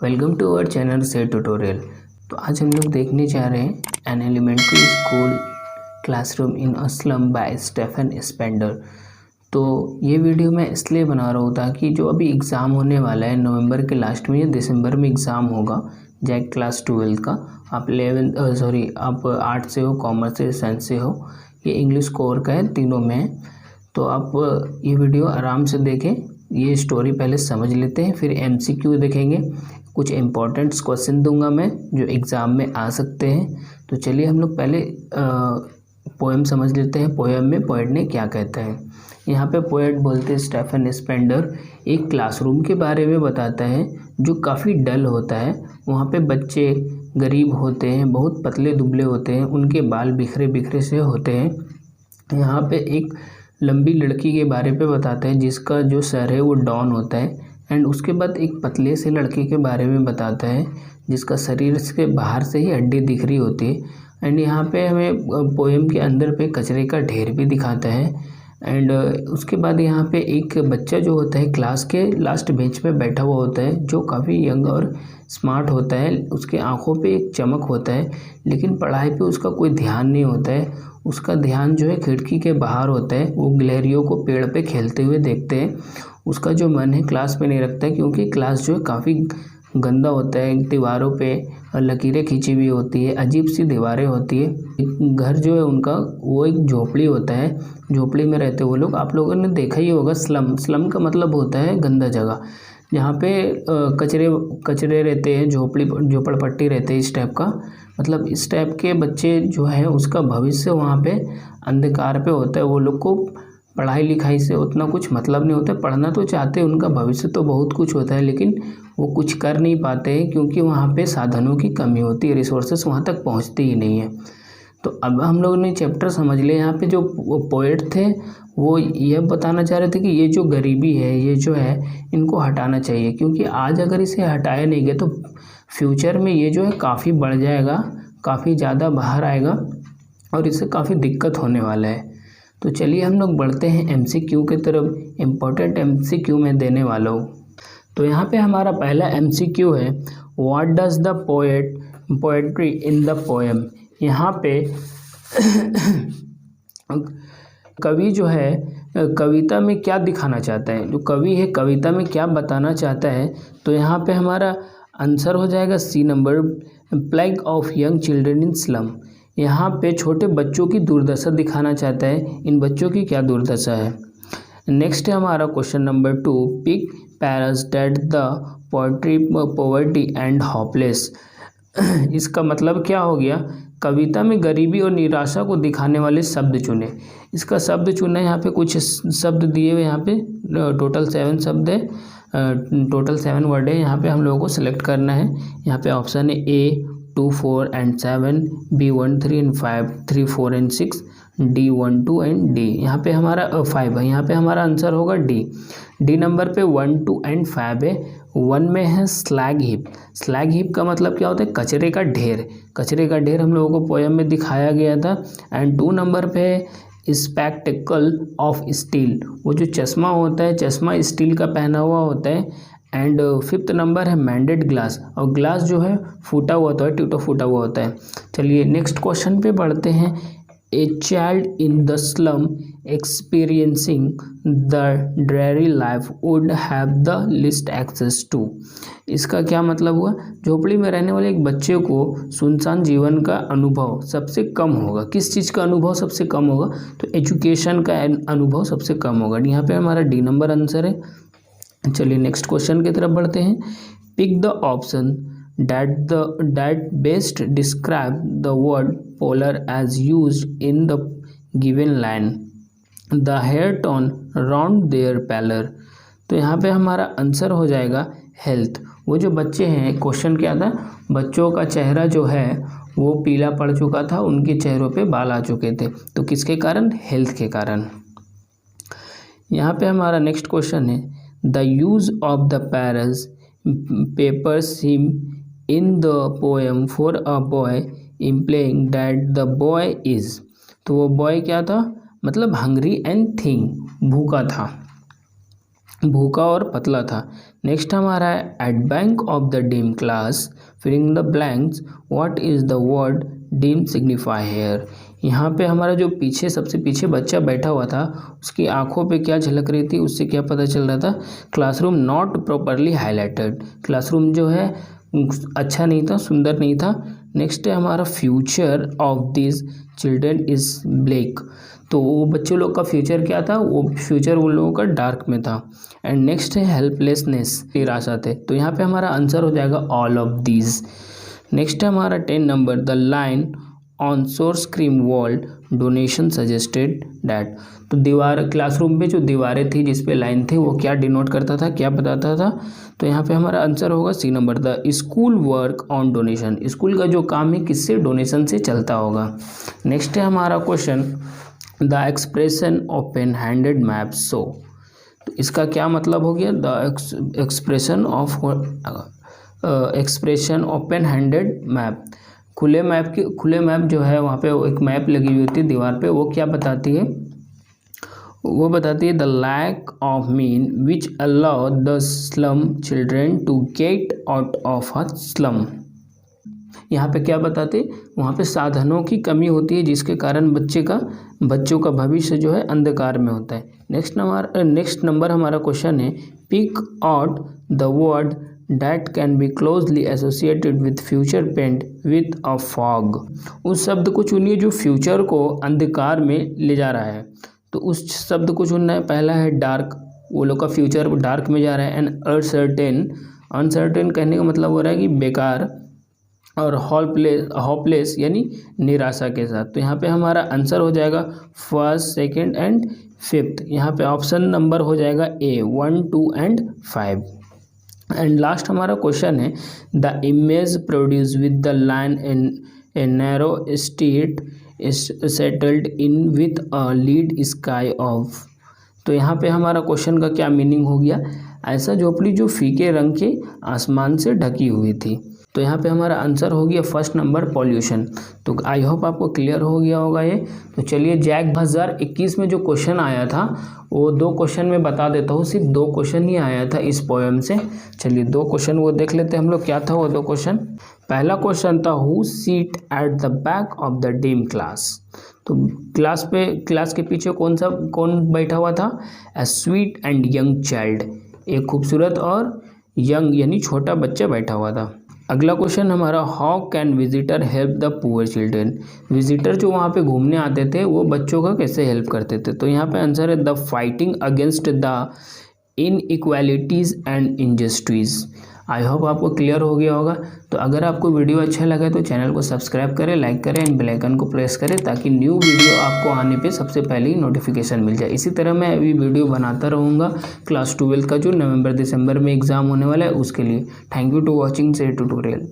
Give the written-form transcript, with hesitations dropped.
Welcome to our channel से tutorial. तो आज हम लोग देखने जा रहे हैं an elementary school classroom in a slum by Stephen Spender. तो ये वीडियो मैं इसलिए बना रहा हूँ ताकि जो अभी एग्ज़ाम होने वाला है नवंबर के लास्ट में या दिसंबर में एग्ज़ाम होगा जैक क्लास 12 का, आप आर्ट से हो, कॉमर्स से, साइंस से हो, ये इंग्लिश कोर का है, तीनों में है। तो आप ये वीडियो आराम से देखें, ये स्टोरी पहले समझ लेते हैं, फिर MCQ देखेंगे। कुछ इम्पोर्टेंट्स क्वेश्चन दूंगा मैं जो एग्ज़ाम में आ सकते हैं। तो चलिए हम लोग पहले पोएम समझ लेते हैं। पोएम में पोएट ने क्या कहता है। यहाँ पे पोएट बोलते हैं स्टेफन स्पेंडर एक क्लासरूम के बारे में बताता है जो काफ़ी डल होता है। वहाँ पे बच्चे गरीब होते हैं, बहुत पतले दुबले होते हैं, उनके बाल बिखरे बिखरे से होते हैं। यहाँ पे एक लंबी लड़की के बारे में बताता है जिसका जो सर है वो डॉन होता है। एंड उसके बाद एक पतले से लड़के के बारे में बताता है जिसका शरीर के बाहर से ही हड्डी दिख रही होती है। एंड यहाँ पे हमें पोएम के अंदर पे कचरे का ढेर भी दिखाता है। एंड उसके बाद यहाँ पे एक बच्चा जो होता है क्लास के लास्ट बेंच पे बैठा हुआ होता है जो काफ़ी यंग और स्मार्ट होता है। उसके आंखों पे एक चमक होता है लेकिन पढ़ाई पे उसका कोई ध्यान नहीं होता है। उसका ध्यान जो है खिड़की के बाहर होता है। वो गिलहरियों को पेड़ पे खेलते हुए देखते हैं। उसका जो मन है क्लास में नहीं रखता है क्योंकि क्लास जो है काफ़ी गंदा होता है। दीवारों पे लकीरें खींची हुई होती है, अजीब सी दीवारें होती है। घर जो है उनका वो एक झोपड़ी होता है, झोपड़ी में रहते वो लोग। आप लोगों ने देखा ही होगा स्लम का मतलब होता है गंदा जगह, जहाँ पे कचरे रहते हैं, झोपड़पट्टी रहते हैं। इस टाइप का मतलब इस टाइप के बच्चे जो है उसका भविष्य वहाँ पे अंधकार पे होता है। वो लोग को पढ़ाई लिखाई से उतना कुछ मतलब नहीं होता है। पढ़ना तो चाहते हैं, उनका भविष्य तो बहुत कुछ होता है लेकिन वो कुछ कर नहीं पाते हैं क्योंकि वहाँ पे साधनों की कमी होती है, रिसोर्सेस वहाँ तक पहुँचते ही नहीं है। तो अब हम लोगों ने चैप्टर समझ लिया। यहाँ पे जो पोएट थे वो यह बताना चाह रहे थे कि ये जो गरीबी है, ये जो है इनको हटाना चाहिए क्योंकि आज अगर इसे हटाया नहीं गया तो फ्यूचर में ये जो है काफ़ी बढ़ जाएगा, काफ़ी ज़्यादा बाहर आएगा और इससे काफ़ी दिक्कत होने वाला है। तो चलिए हम लोग बढ़ते हैं MCQ की तरफ। इम्पोर्टेंट MCQ में देने वाला हूँ। तो यहाँ पे हमारा पहला MCQ है what does the poetry in the poem. यहाँ पे कवि जो है कविता में क्या दिखाना चाहता है, जो कवि है कविता में क्या बताना चाहता है। तो यहाँ पे हमारा आंसर हो जाएगा C number, plague of young children in slum. यहाँ पे छोटे बच्चों की दुर्दशा दिखाना चाहता है। इन बच्चों की क्या दुर्दशा है। नेक्स्ट है हमारा question number 2, pick paras that the poverty and hopeless. इसका मतलब क्या हो गया, कविता में गरीबी और निराशा को दिखाने वाले शब्द चुने। इसका शब्द चुना, यहाँ पे कुछ शब्द दिए हुए, यहाँ पे टोटल 7 शब्द है, टोटल 7 वर्ड है। यहाँ पे हम लोगों को सिलेक्ट करना है। यहाँ पे ऑप्शन है A 2, 4 and 7, B 1, 3 and 5, 3, 4 and 6, D 1, 2 and D। यहाँ पे हमारा 5 है, यहाँ पे हमारा आंसर होगा D नंबर पे 1, 2 and 5 है। 1 में है स्लैग हीप। स्लैग हीप का मतलब क्या होता है, कचरे का ढेर। कचरे का ढेर हम लोगों को पोएम में दिखाया गया था। एंड 2 नंबर पे है स्पेक्टिकल ऑफ स्टील। वो जो चश्मा होता है, चश्मा स्टील का पहना हुआ होता है। एंड 5th नंबर है मैंडेड ग्लास, और ग्लास जो है फूटा हुआ होता है, टूटा फूटा हुआ होता है। चलिए नेक्स्ट क्वेश्चन पे बढ़ते हैं। A child in the slum experiencing the dreary life would have the least access to. इसका क्या मतलब हुआ, झोपड़ी में रहने वाले एक बच्चे को सुनसान जीवन का अनुभव सबसे कम होगा। किस चीज़ का अनुभव सबसे कम होगा, तो एजुकेशन का अनुभव सबसे कम होगा। यहाँ पे हमारा D नंबर आंसर है। चलिए नेक्स्ट क्वेश्चन की तरफ बढ़ते हैं। Pick the option that best describe the word pallor as used in the given line. The hair torn round their pallor. तो यहाँ पे हमारा आंसर हो जाएगा हेल्थ। वो जो बच्चे हैं, क्वेश्चन क्या था, बच्चों का चेहरा जो है वो पीला पड़ चुका था, उनके चेहरों पे बाल आ चुके थे। तो किसके कारण, हेल्थ के कारण। यहाँ पे हमारा नेक्स्ट क्वेश्चन है The use of the papers him in the poem for a boy implying that the boy is। तो वो बॉय क्या था, मतलब hungry and thin, भूखा था, भूखा और पतला था। नेक्स्ट हमारा है at back of the dim class filling the blanks what is the word dim signify here. यहाँ पे हमारा जो पीछे सबसे पीछे बच्चा बैठा हुआ था उसकी आंखों पे क्या झलक रही थी, उससे क्या पता चल रहा था, classroom not properly highlighted, classroom जो है अच्छा नहीं था, सुंदर नहीं था। नेक्स्ट है हमारा future of this children is black, तो वो बच्चों लोग का फ्यूचर क्या था, वो फ्यूचर उन लोगों का डार्क में था। एंड नेक्स्ट है हेल्पलेसनेस, निराशा थे, तो यहाँ पे हमारा आंसर हो जाएगा ऑल ऑफ दीज। नेक्स्ट है हमारा 10 number the line on source cream wall donation suggested that, तो दीवार क्लासरूम पे जो दीवारें थी जिस पे लाइन थी वो क्या डिनोट करता था, क्या बताता था, तो यहाँ पे हमारा आंसर होगा C number the school work on donation, school का जो काम है किससे, डोनेशन से चलता होगा। नेक्स्ट है हमारा question the expression open handed map so, तो इसका क्या मतलब हो गया, the expression open handed map, खुले मैप जो है वहाँ पे एक मैप लगी हुई होती है दीवार पे, वो क्या बताती है, वो बताती है the lack of mean which allow the slum children to get out of a slum. यहाँ पे क्या बताते, वहाँ पे साधनों की कमी होती है जिसके कारण बच्चों का भविष्य जो है अंधकार में होता है। नेक्स्ट नंबर हमारा क्वेश्चन है pick out the word that can be closely associated with future paint with a fog, उस शब्द को चुनिए जो फ्यूचर को अंधकार में ले जा रहा है, तो उस शब्द को चुनना है। पहला है डार्क, वो लोग का फ्यूचर डार्क में जा रहा है। एंड अनसर्टेन कहने का मतलब हो रहा है कि बेकार, और होपलेस यानी निराशा के साथ। तो यहाँ पे हमारा आंसर हो जाएगा फर्स्ट, सेकंड एंड फिफ्थ। यहाँ पे ऑप्शन नंबर हो जाएगा ए 1, 2 एंड 5। एंड लास्ट हमारा क्वेश्चन है the image produce with the line in a narrow street is settled in with a lead sky of, तो यहाँ पे हमारा क्वेश्चन का क्या मीनिंग हो गया, ऐसा झोपड़ी जो फीके रंग के आसमान से ढकी हुई थी। तो यहाँ पे हमारा आंसर हो गया फर्स्ट नंबर पॉल्यूशन। तो आई होप आपको क्लियर हो गया होगा ये। तो चलिए जैक 2021 में जो क्वेश्चन आया था वो 2 क्वेश्चन में बता देता हूँ, सिर्फ 2 क्वेश्चन ही आया था इस पोएम से। चलिए 2 क्वेश्चन वो देख लेते हैं हम लोग, क्या था वो 2 क्वेश्चन। पहला क्वेश्चन था who sit at the back of the dim class, तो क्लास के पीछे कौन बैठा हुआ था, a sweet and young child, एक खूबसूरत और यंग यानी छोटा बच्चा बैठा हुआ था। अगला क्वेश्चन हमारा how can visitor help the poor children, visitor जो वहाँ पे घूमने आते थे वो बच्चों का कैसे हेल्प करते थे। तो यहाँ पे आंसर है the fighting against the inequalities and injustice. I hope आपको क्लियर हो गया होगा। तो अगर आपको वीडियो अच्छा लगा तो चैनल को सब्सक्राइब करें, लाइक करें एंड बेल आइकन को प्रेस करें ताकि न्यू वीडियो आपको आने पे सबसे पहले ही नोटिफिकेशन मिल जाए। इसी तरह मैं अभी वीडियो बनाता रहूँगा क्लास 12 का जो नवंबर दिसंबर में एग्ज़ाम होने वाला है उसके लिए। थैंक यू टू वॉचिंग से ट्यूटोरियल।